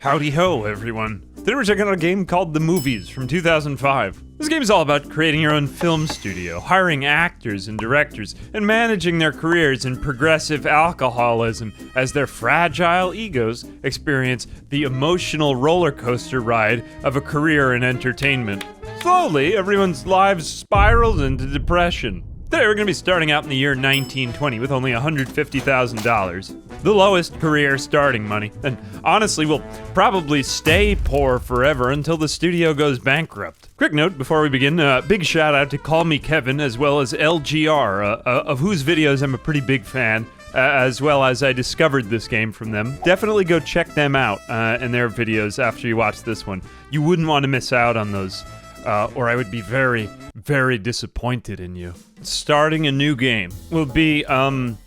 Howdy ho, everyone. Today we're checking out a game called The Movies from 2005. This game is all about creating your own film studio, hiring actors and directors, and managing their careers in progressive alcoholism as their fragile egos experience the emotional roller coaster ride of a career in entertainment. Slowly, everyone's lives spiraled into depression. Today we're going to be starting out in the year 1920 with only $150,000. The lowest career starting money. And honestly, we'll probably stay poor forever until the studio goes bankrupt. Quick note before we begin, big shout out to Call Me Kevin as well as LGR, of whose videos I'm a pretty big fan. As well as I discovered this game from them. Definitely go check them out in their videos after you watch this one. You wouldn't want to miss out on those, or I would be very, very disappointed in you. Starting a new game will be,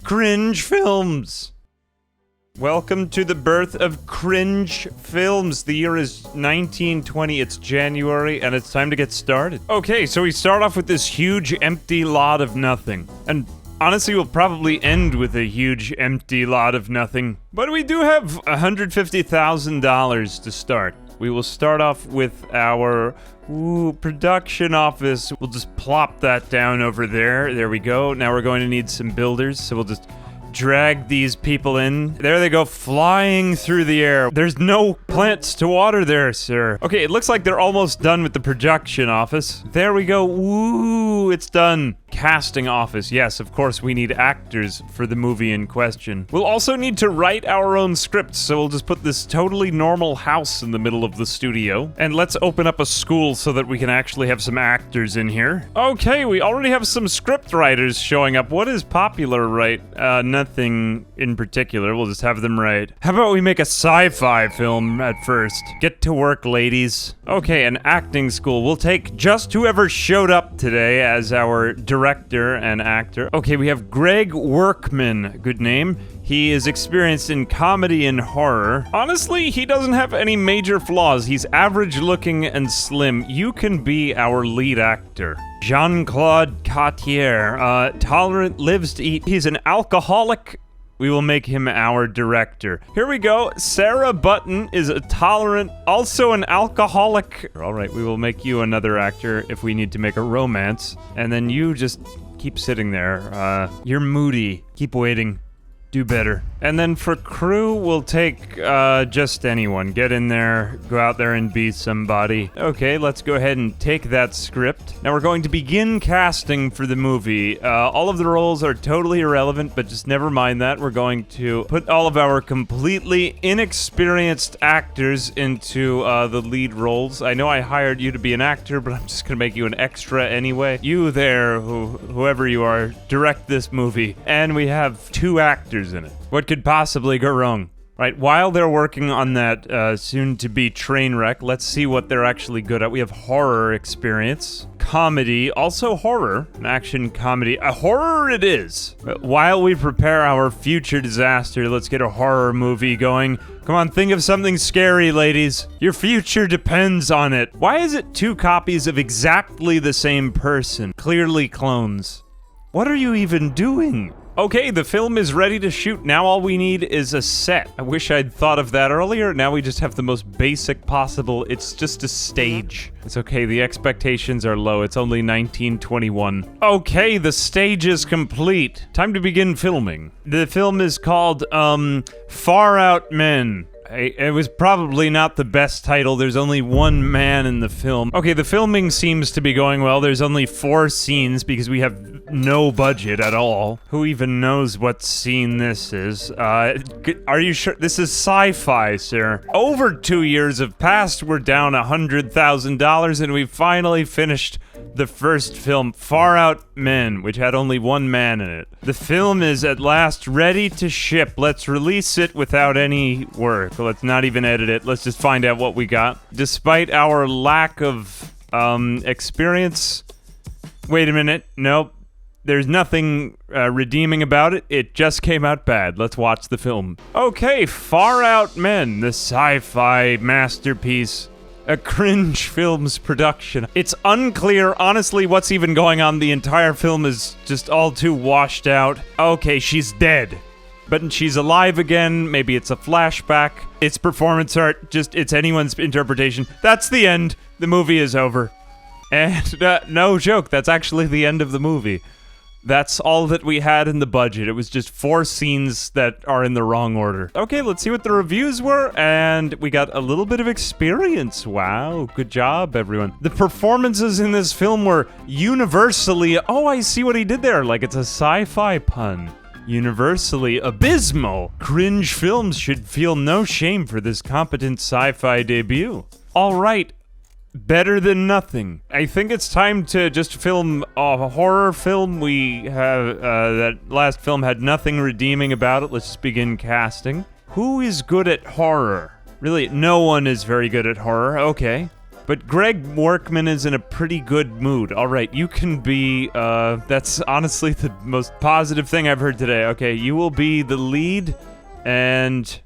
cringe films. Welcome to the birth of cringe films. The year is 1920, it's January, and it's time to get started. Okay, so we start off with this huge empty lot of nothing. And honestly, we'll probably end with a huge empty lot of nothing. But we do have $150,000 to start. We will start off with our production office. We'll just plop that down over there. There we go. Now we're going to need some builders, so we'll just drag these people in. There they go, flying through the air. There's no plants to water there, sir. Okay, it looks like they're almost done with the production office. There we go. Woo, it's done. Casting office. Yes, of course, we need actors for the movie in question. We'll also need to write our own scripts, so we'll just put this totally normal house in the middle of the studio. And let's open up a school so that we can actually have some actors in here. Okay, we already have some script writers showing up. What is popular, right? Nothing in particular. We'll just have them write. How about we make a sci-fi film at first? Get to work, ladies. Okay, an acting school. We'll take just whoever showed up today as our director and actor. Okay, we have Greg Workman. Good name. He is experienced in comedy and horror. Honestly, he doesn't have any major flaws. He's average looking and slim. You can be our lead actor. Jean-Claude Cartier, tolerant, lives to eat. He's an alcoholic. We will make him our director. Here we go. Sarah Button is a tolerant, also an alcoholic. All right, we will make you another actor if we need to make a romance. And then you just keep sitting there. You're moody. Keep waiting. Do better. And then for crew, we'll take just anyone. Get in there, go out there and be somebody. Okay, let's go ahead and take that script. Now we're going to begin casting for the movie. All of the roles are totally irrelevant, but just never mind that. We're going to put all of our completely inexperienced actors into the lead roles. I know I hired you to be an actor, but I'm just gonna make you an extra anyway. You there, whoever you are, direct this movie. And we have 2 actors in it. What could possibly go wrong? Right, while they're working on that soon-to-be train wreck, let's see what they're actually good at. We have horror experience, comedy, also horror, an action comedy. A horror it is! While we prepare our future disaster, let's get a horror movie going. Come on, think of something scary, ladies. Your future depends on it. Why is it 2 copies of exactly the same person? Clearly clones. What are you even doing? Okay, the film is ready to shoot. Now all we need is a set. I wish I'd thought of that earlier. Now we just have the most basic possible. It's just a stage. It's okay, the expectations are low. It's only 1921. Okay, the stage is complete. Time to begin filming. The film is called, Far Out Men. It was probably not the best title. There's only 1 man in the film. Okay, the filming seems to be going well. There's only 4 scenes because we have no budget at all. Who even knows what scene this is? Are you sure? This is sci-fi, sir. Over 2 years have passed. We're down $100,000 and we finally finished the first film, Far Out Men, which had only 1 man in it. The film is at last ready to ship. Let's release it without any work. Let's not even edit it. Let's just find out what we got. Despite our lack of experience. Wait a minute. Nope. There's nothing redeeming about it. It just came out bad. Let's watch the film. Okay, Far Out Men, the sci-fi masterpiece. A cringe film's production. It's unclear, honestly, what's even going on. The entire film is just all too washed out. Okay, she's dead. But she's alive again. Maybe it's a flashback. It's performance art. Just, it's anyone's interpretation. That's the end. The movie is over. And no joke, that's actually the end of the movie. That's all that we had in the budget. It was just 4 scenes that are in the wrong order. Okay, let's see what the reviews were, and we got a little bit of experience. Wow, good job, everyone. The performances in this film were universally... Oh, I see what he did there. Like, it's a sci-fi pun. Universally abysmal. Cringe films should feel no shame for this competent sci-fi debut. All right. Better than nothing. I think it's time to just film a horror film. We have, that last film had nothing redeeming about it. Let's just begin casting. Who is good at horror? Really, no one is very good at horror. Okay. But Greg Workman is in a pretty good mood. All right, you can be, that's honestly the most positive thing I've heard today. Okay, you will be the lead, and...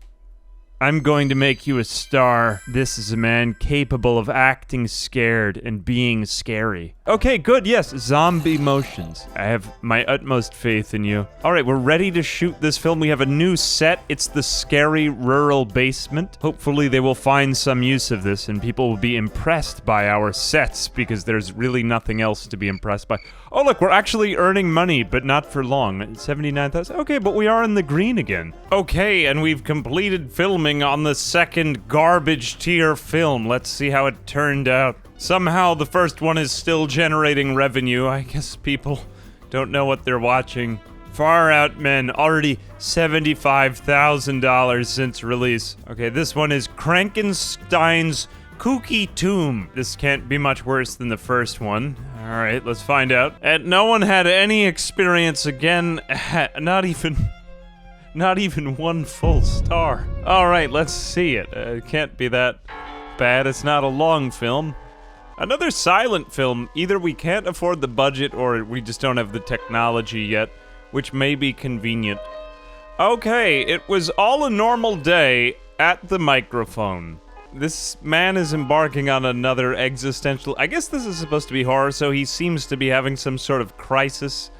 I'm going to make you a star. This is a man capable of acting scared and being scary. Okay, good, yes, zombie motions. I have my utmost faith in you. All right, we're ready to shoot this film. We have a new set. It's the scary rural basement. Hopefully they will find some use of this and people will be impressed by our sets because there's really nothing else to be impressed by. Oh, look, we're actually earning money, but not for long. 79,000. Okay, but we are in the green again. Okay, and we've completed filming on the second garbage tier film. Let's see how it turned out. Somehow the first one is still generating revenue. I guess people don't know what they're watching. Far Out Men, already $75,000 since release. Okay, this one is Krankenstein's Kooky Tomb. This can't be much worse than the first one. All right, let's find out. And no one had any experience again. Not even one full star. All right, let's see it. It can't be that bad. It's not a long film. Another silent film. Either we can't afford the budget or we just don't have the technology yet, which may be convenient. Okay, it was all a normal day at the microphone. This man is embarking on another existential... I guess this is supposed to be horror, so he seems to be having some sort of crisis.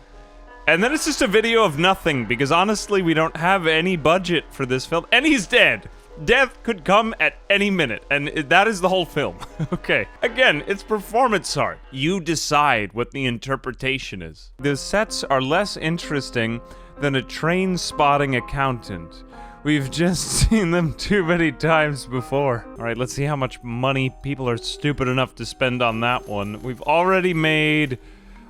And then it's just a video of nothing, because honestly, we don't have any budget for this film. And he's dead! Death could come at any minute, and that is the whole film. Okay. Again, it's performance art. You decide what the interpretation is. The sets are less interesting than a train-spotting accountant. We've just seen them too many times before. All right, let's see how much money people are stupid enough to spend on that one. We've already made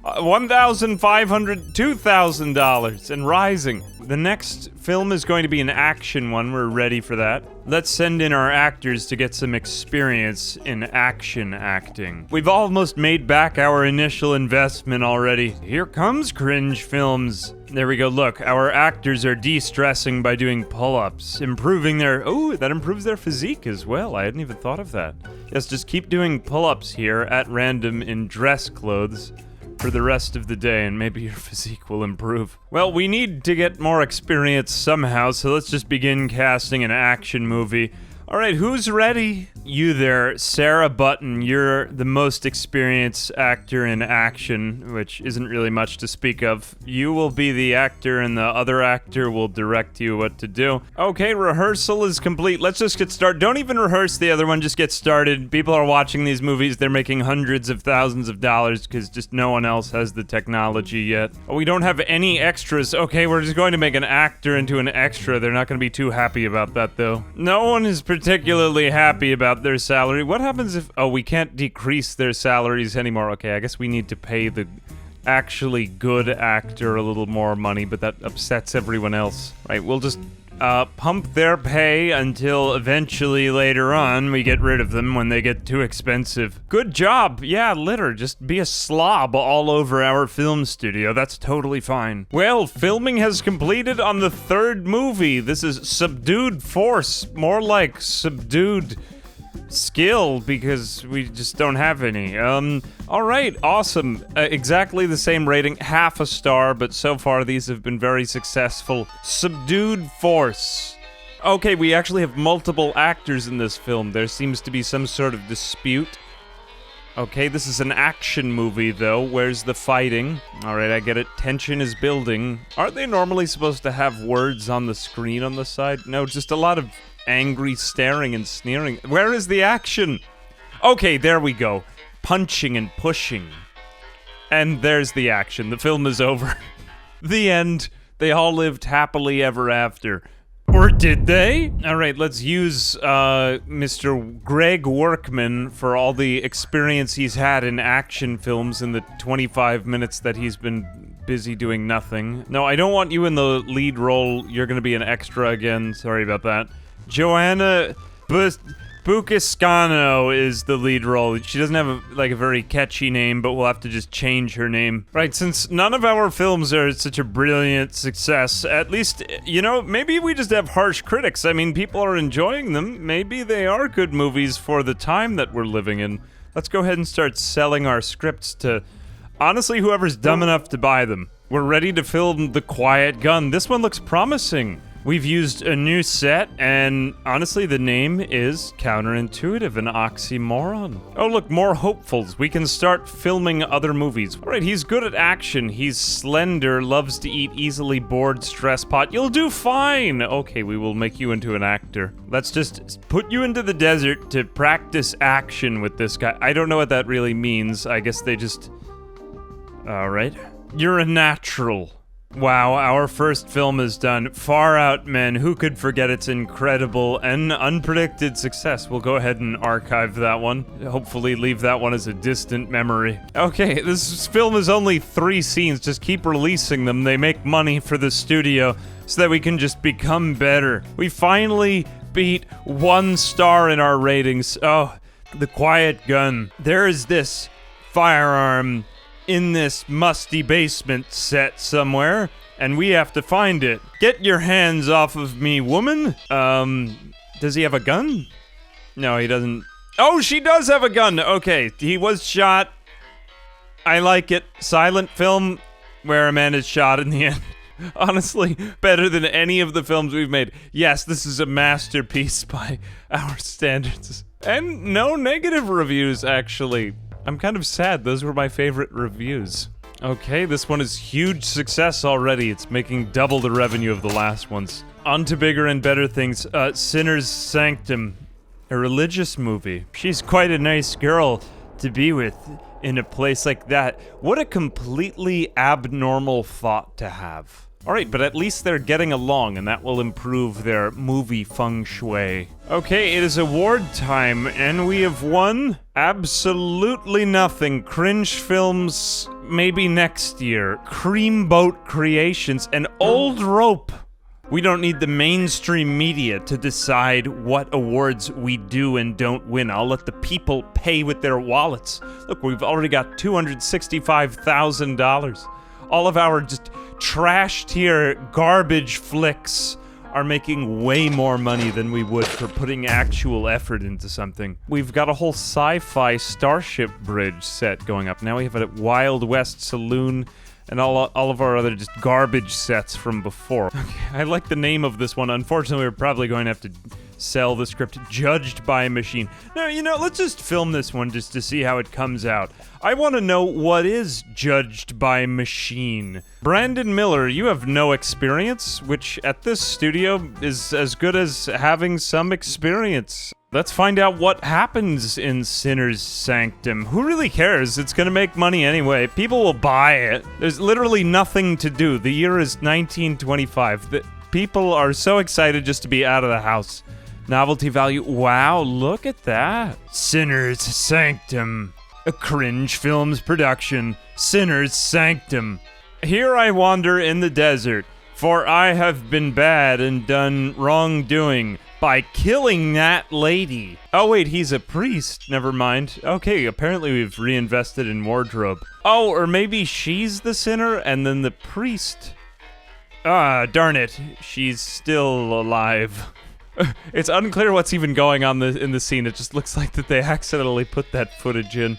$1,500, $2,000 and rising. The next film is going to be an action one. We're ready for that. Let's send in our actors to get some experience in action acting. We've almost made back our initial investment already. Here comes cringe films. There we go. Look, our actors are de-stressing by doing pull-ups, improving their... Oh, that improves their physique as well. I hadn't even thought of that. Yes, just keep doing pull-ups here at random in dress clothes for the rest of the day, and maybe your physique will improve. Well, we need to get more experience somehow, so let's just begin casting an action movie. All right, who's ready? You there, Sarah Button. You're the most experienced actor in action, which isn't really much to speak of. You will be the actor, and the other actor will direct you what to do. Okay, rehearsal is complete. Let's just get started. Don't even rehearse the other one, just get started. People are watching these movies. They're making hundreds of thousands of dollars because just no one else has the technology yet. Oh, we don't have any extras. Okay, we're just going to make an actor into an extra. They're not going to be too happy about that, though. No one is particularly happy about their salary. What happens if... Oh, we can't decrease their salaries anymore. Okay, I guess we need to pay the actually good actor a little more money, but that upsets everyone else. Right, we'll just pump their pay until eventually later on we get rid of them when they get too expensive. Good job. Yeah, litter. Just be a slob all over our film studio. That's totally fine. Well, filming has completed on the third movie. This is Subdued Force. More like Subdued Skill, because we just don't have any. All right, awesome. Exactly the same rating, half a star, but so far these have been very successful. Subdued Force. Okay, we actually have multiple actors in this film. There seems to be some sort of dispute. Okay, this is an action movie, though. Where's the fighting? Alright, I get it. Tension is building. Aren't they normally supposed to have words on the screen on the side? No, just a lot of angry staring and sneering. Where is the action? Okay, there we go. Punching and pushing. And there's the action. The film is over. The end. They all lived happily ever after. Or did they? Alright, let's use Mr. Greg Workman for all the experience he's had in action films in the 25 minutes that he's been busy doing nothing. No, I don't want you in the lead role. You're gonna be an extra again. Sorry about that. Joanna Bucascano is the lead role. She doesn't have a very catchy name, but we'll have to just change her name. Right, since none of our films are such a brilliant success, at least, you know, maybe we just have harsh critics. I mean, people are enjoying them. Maybe they are good movies for the time that we're living in. Let's go ahead and start selling our scripts to, honestly, whoever's dumb enough to buy them. We're ready to film The Quiet Gun. This one looks promising. We've used a new set, and honestly, the name is counterintuitive, an oxymoron. Oh, look, more hopefuls. We can start filming other movies. All right, he's good at action. He's slender, loves to eat, easily bored, stress pot. You'll do fine. Okay, we will make you into an actor. Let's just put you into the desert to practice action with this guy. I don't know what that really means. I guess they just... All right. You're a natural. Wow, our first film is done. Far Out Men, who could forget its incredible and unpredicted success? We'll go ahead and archive that one. Hopefully leave that one as a distant memory. Okay, this film is only 3 scenes. Just keep releasing them. They make money for the studio so that we can just become better. We finally beat 1 star in our ratings. Oh, The Quiet Gun. There is this firearm in this musty basement set somewhere, and we have to find it. Get your hands off of me, woman. Does he have a gun? No, he doesn't. Oh, she does have a gun. Okay, he was shot. I like it. Silent film where a man is shot in the end. Honestly, better than any of the films we've made. Yes, this is a masterpiece by our standards. And no negative reviews, actually. I'm kind of sad. Those were my favorite reviews. Okay, this one is huge success already. It's making double the revenue of the last ones. On to bigger and better things. Sinner's Sanctum, a religious movie. She's quite a nice girl to be with in a place like that. What a completely abnormal thought to have. Alright, but at least they're getting along, and that will improve their movie feng shui. Okay, it is award time, and we have won absolutely nothing. Cringe films, maybe next year. Creamboat Creations, and Old Rope. We don't need the mainstream media to decide what awards we do and don't win. I'll let the people pay with their wallets. Look, we've already got $265,000. All of our just trash tier garbage flicks are making way more money than we would for putting actual effort into something. We've got a whole sci-fi Starship Bridge set going up. Now we have a Wild West Saloon and all of our other just garbage sets from before. Okay, I like the name of this one. Unfortunately, we're probably going to have to sell the script. Judged by a Machine. No, you know, let's just film this one just to see how it comes out. I want to know what is Judged by Machine. Brandon Miller, you have no experience, which at this studio is as good as having some experience. Let's find out what happens in Sinner's Sanctum. Who really cares? It's gonna make money anyway. People will buy it. There's literally nothing to do. The year is 1925. The people are so excited just to be out of the house. Novelty value. Wow, look at that. Sinner's Sanctum. A Cringe Films production. Sinner's Sanctum. Here I wander in the desert, for I have been bad and done wrongdoing by killing that lady. Oh wait, he's a priest. Never mind. Okay, apparently we've reinvested in wardrobe. Oh, or maybe she's the sinner and then the priest. Ah, darn it. She's still alive. It's unclear what's even going on in the scene. It just looks like that they accidentally put that footage in.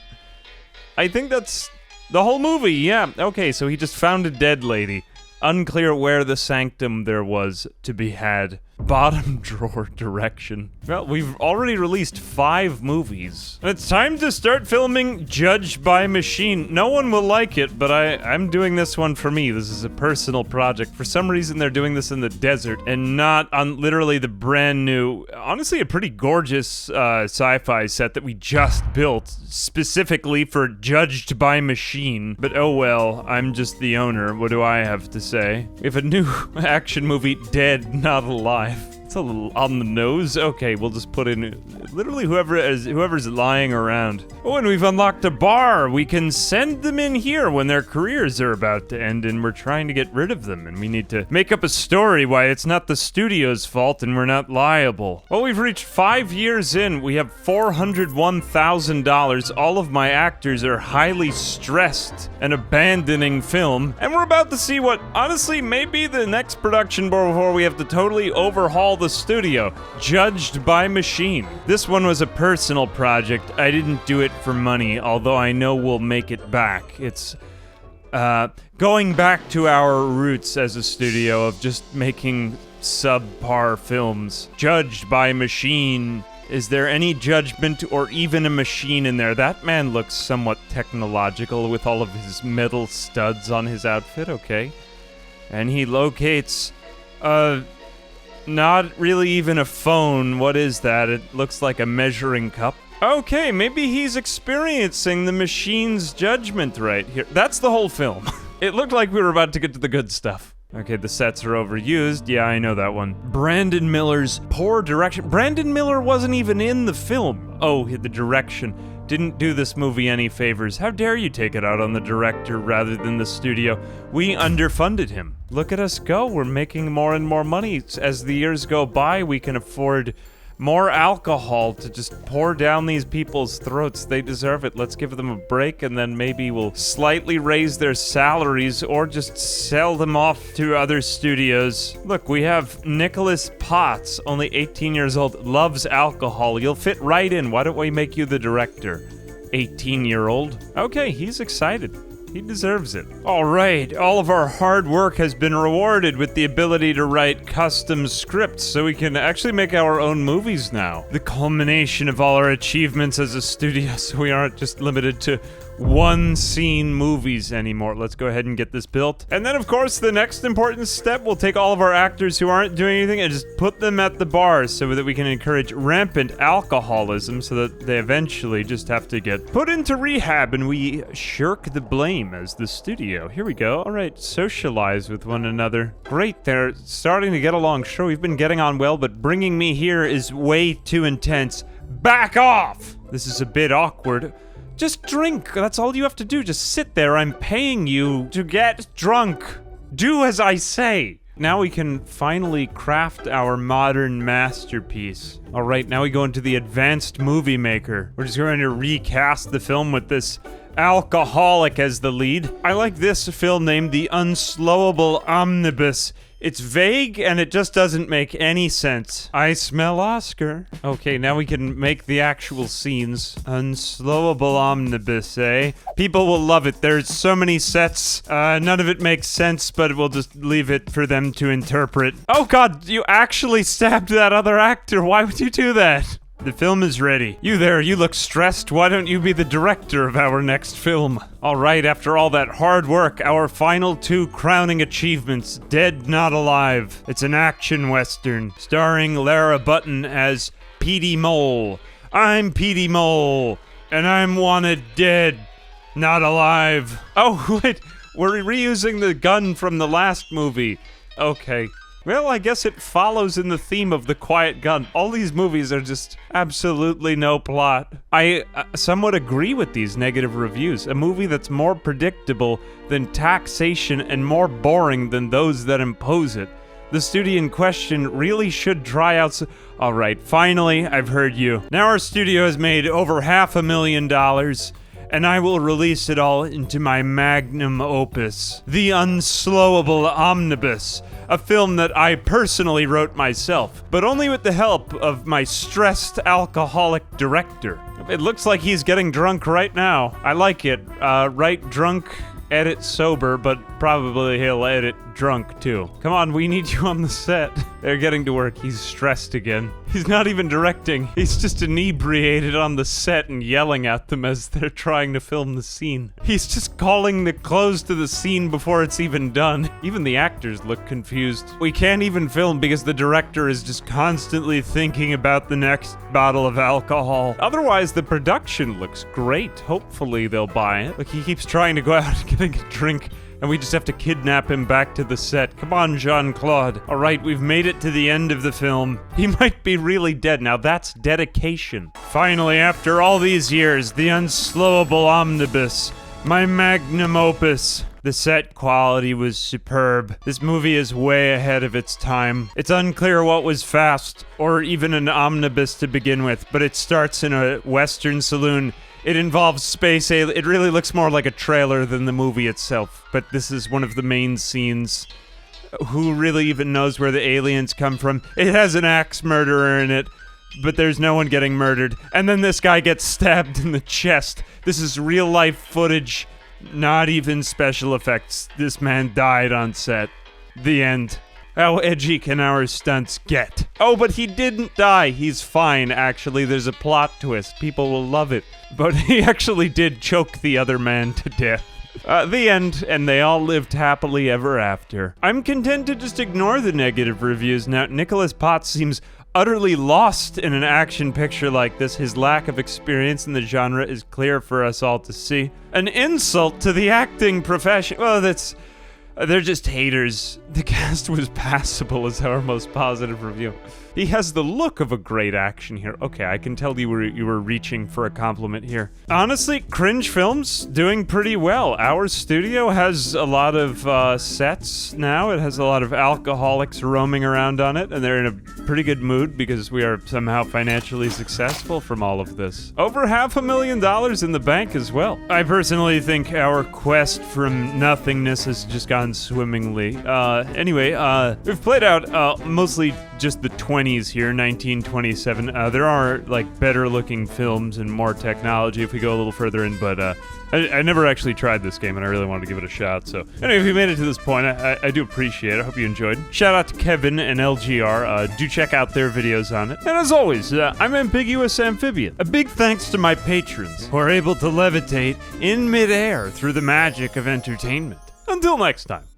I think that's the whole movie, yeah. Okay, so he just found a dead lady. Unclear where the sanctum there was to be had. bottom drawer direction. Well, we've already released 5 movies. And it's time to start filming Judged by Machine. No one will like it, but I'm doing this one for me. This is a personal project. For some reason, they're doing this in the desert and not on literally the brand new, honestly, a pretty gorgeous sci-fi set that we just built specifically for Judged by Machine. But oh well, I'm just the owner. What do I have to say? We have a new action movie, Dead, Not Alive. It's a little on the nose. Okay, we'll just put in literally whoever's lying around. Oh, and we've unlocked a bar. We can send them in here when their careers are about to end and we're trying to get rid of them. And we need to make up a story why it's not the studio's fault and we're not liable. Well, we've reached 5 years in. We have $401,000. All of my actors are highly stressed and abandoning film. And we're about to see what, honestly, may be the next production before we have to totally overhaul the studio. Judged by Machine. This one was a personal project. I didn't do it for money, although I know we'll make it back. It's going back to our roots as a studio of just making subpar films. Judged by Machine. Is there any judgment or even a machine in there? That man looks somewhat technological with all of his metal studs on his outfit, okay. And he locates not really even a phone. What is that? It looks like a measuring cup. Okay, maybe he's experiencing the machine's judgment right here. That's the whole film. It looked like we were about to get to the good stuff. Okay, the sets are overused. Yeah, I know that one. Brandon Miller's poor direction. Brandon Miller wasn't even in the film. Oh, the direction. Didn't do this movie any favors. How dare you take it out on the director rather than the studio? We underfunded him. Look at us go. We're making more and more money. As the years go by, we can afford more alcohol to just pour down these people's throats. They deserve it. Let's give them a break, and then maybe we'll slightly raise their salaries or just sell them off to other studios. Look, we have Nicholas Potts, only 18 years old, loves alcohol. You'll fit right in. Why don't we make you the director? 18-year-old. Okay, he's excited. He deserves it. All right, all of our hard work has been rewarded with the ability to write custom scripts so we can actually make our own movies now. The culmination of all our achievements as a studio, so we aren't just limited to one-scene movies anymore. Let's go ahead and get this built. And then, of course, the next important step, we'll take all of our actors who aren't doing anything and just put them at the bars so that we can encourage rampant alcoholism so that they eventually just have to get put into rehab and we shirk the blame as the studio. Here we go. All right, socialize with one another. Great, they're starting to get along. Sure, we've been getting on well, but bringing me here is way too intense. Back off! This is a bit awkward. Just drink. That's all you have to do. Just sit there. I'm paying you to get drunk. Do as I say. Now we can finally craft our modern masterpiece. All right, now we go into the advanced movie maker. We're just going to recast the film with this alcoholic as the lead. I like this film named The Unslowable Omnibus. It's vague and it just doesn't make any sense. I smell Oscar. Okay, now we can make the actual scenes. Unslowable Omnibus, eh? People will love it. There's so many sets. None of it makes sense, but we'll just leave it for them to interpret. Oh god, you actually stabbed that other actor. Why would you do that? The film is ready. You there, you look stressed. Why don't you be the director of our next film? All right, after all that hard work, our final 2 crowning achievements, Dead Not Alive. It's an action western, starring Lara Button as Petey Mole. I'm Petey Mole, and I'm wanted dead, not alive. Oh, wait, we're reusing the gun from the last movie. Okay. Well, I guess it follows in the theme of The Quiet Gun. All these movies are just absolutely no plot. I somewhat agree with these negative reviews. A movie that's more predictable than taxation and more boring than those that impose it. The studio in question really should try out All right, finally, I've heard you. Now our studio has made over $500,000, and I will release it all into my magnum opus, The Unslowable Omnibus, a film that I personally wrote myself, but only with the help of my stressed alcoholic director. It looks like he's getting drunk right now. I like it. Write drunk, edit sober, but probably he'll edit drunk, too. Come on, we need you on the set. They're getting to work. He's stressed again. He's not even directing. He's just inebriated on the set and yelling at them as they're trying to film the scene. He's just calling the close to the scene before it's even done. Even the actors look confused. We can't even film because the director is just constantly thinking about the next bottle of alcohol. Otherwise, the production looks great. Hopefully they'll buy it. Like, he keeps trying to go out and get a drink, and we just have to kidnap him back to the set. Come on, Jean-Claude. All right, we've made it to the end of the film. He might be really dead. Now that's dedication. Finally, after all these years, the unslowable omnibus, my magnum opus. The set quality was superb. This movie is way ahead of its time. It's unclear what was fast, or even an omnibus to begin with, but it starts in a Western saloon. It involves space aliens. It really looks more like a trailer than the movie itself, but this is one of the main scenes. Who really even knows where the aliens come from? It has an axe murderer in it, but there's no one getting murdered. And then this guy gets stabbed in the chest. This is real-life footage, not even special effects. This man died on set. The end. How edgy can our stunts get? Oh, but he didn't die. He's fine, actually. There's a plot twist. People will love it. But he actually did choke the other man to death. The end, and they all lived happily ever after. I'm content to just ignore the negative reviews now. Nicholas Potts seems utterly lost in an action picture like this. His lack of experience in the genre is clear for us all to see. An insult to the acting profession. Well, they're just haters. The cast was passable is our most positive review. He has the look of a great action hero. Okay, I can tell you were reaching for a compliment here. Honestly, Cringe Films doing pretty well. Our studio has a lot of sets now. It has a lot of alcoholics roaming around on it, and they're in a pretty good mood because we are somehow financially successful from all of this. Over $500,000 in the bank as well. I personally think our quest from nothingness has just gone swimmingly. Anyway, we've played out mostly just the 20s here, 1927. There are, like, better looking films and more technology if we go a little further in, but I never actually tried this game and I really wanted to give it a shot, so anyway, if you made it to this point, I do appreciate it. I hope you enjoyed. Shout out to Kevin and LGR. Do check out their videos on it. And as always, I'm Ambiguous Amphibian. A big thanks to my patrons who are able to levitate in midair through the magic of entertainment. Until next time.